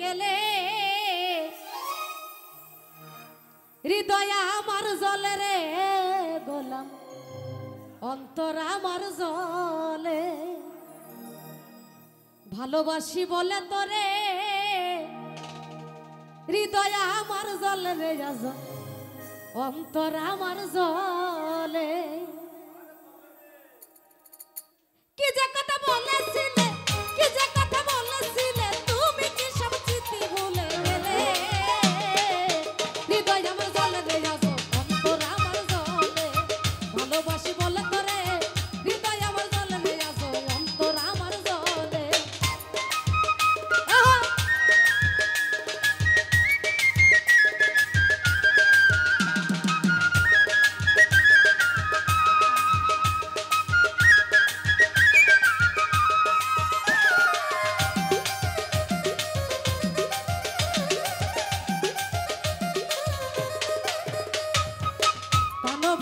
গেলে হৃদয় আমার জলে রে গোলাম অন্তর আমার জলে ভালোবাসি বলে তোরে হৃদয় আমার জলে রে আজ অন্তর আমার জলে কি যে কথা বলেছিলে কি যে কথা বলেছিলে তুমি কি সব স্মৃতি ভুলে গেলে হৃদয় আমার জলে রে আজ অন্তর আমার জলে ভালোবাসি বলে তোরে হৃদয় আমার জলে রে আজ অন্তর আমার জলে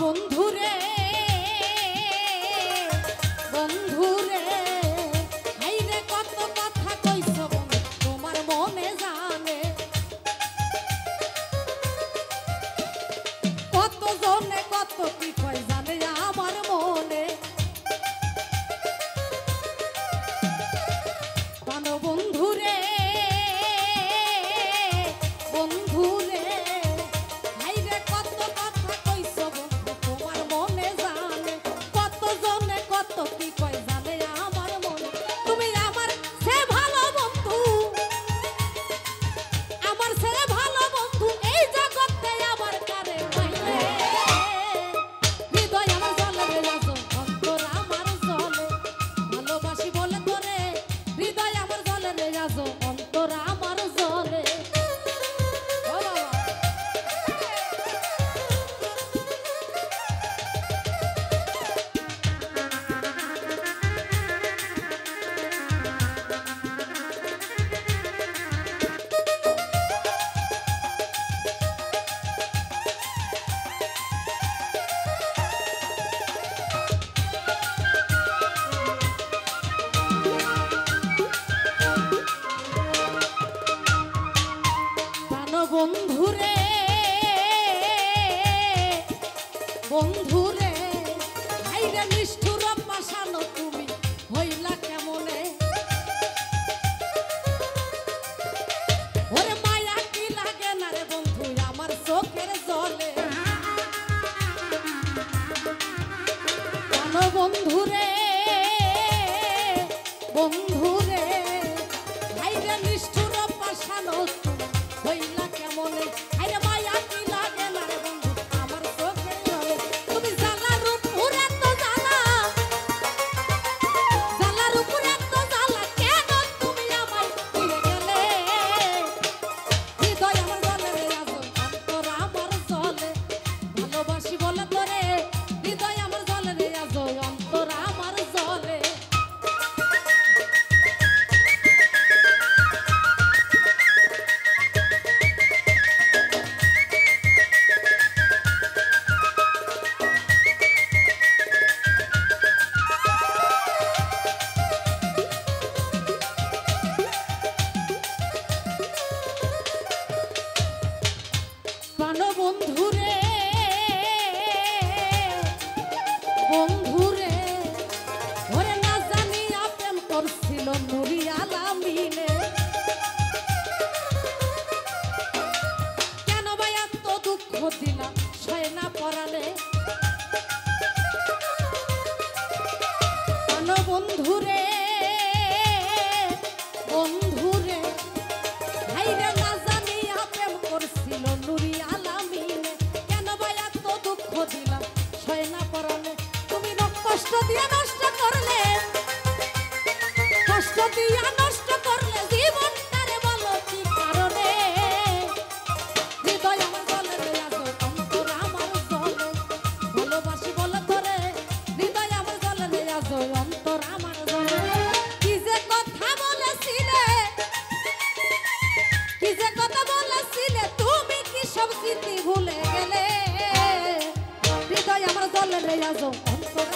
বন্ধুরে বন্ধুরে হাইরে কত কথা কইছ তোমার মনে জানে কত জনে কত কি কই জানে আমার মনে কানো বন্ধুরে বন্ধুরে হাইরে কত কথা কইছ তোমার মনে জানে কত জনে কত কি কই জানে আমার মনে তুমি আমার সে ভালো বন্ধু আমার সে ভালো বন্ধু এই জগতে আমার কারে পাইলে হৃদয় আমার জলে রে আজ অন্তর আমার জলে ভালোবাসি বলে তোরে হৃদয় আমার জলে রে আজ অন্তর আমার জলে ও বাবা বন্ধুরে বন্ধুরে হাইরে নিষ্ঠুর পাশানো তুমি হইলা কেমনে ওরে মায়া কি লাগে না রে বন্ধু আমার চোখের জলে জানো বন্ধুরে বন্ধুরে হাইরে নিষ্ঠুর পাশানো হইলা কেমনে আরে মায়া কি লাগে না রে বন্ধু আমার চোখে জলে তুমি জালার উপরে তো জালার উপরে তো জ্বালা কেন তুমি আমায় দিয়ে গেলে হৃদয় আমার জলে রে আজ অন্তর আমার জলে ভালোবাসি বলে তোরে হৃদয় আমার জলে রে আজ অন্তর আমার জলে বন্ধুরে বন্ধুরে ওরে না জানি প্রেম করছিল নুরি আলামিনে কেন ভাই এত দুঃখ দিলাম সয় না পরালে কেন বন্ধুরে বন্ধুরে হাইরে না জানি প্রেম করছিল নুরি আলামিনে কেন ভাই এত দুঃখ দিলাম সয় না পরালে তুমি কষ্ট দিয়ে নষ্ট করলে কষ্ট দিয়ে নষ্ট করলে জীবনটারে বলো কি কারণে হৃদয় আমার জলে রে আজ অন্তর আমার জলে ভালোবাসি বলে তোরে হৃদয় আমার জলে রে আজ অন্তর আমার জলে কি যে কথা বলেছিলে কি যে কথা বলেছিলে তুমি কি সব স্মৃতি ভুলে গেলে হৃদয় আমার জলে রে আজ অন্তর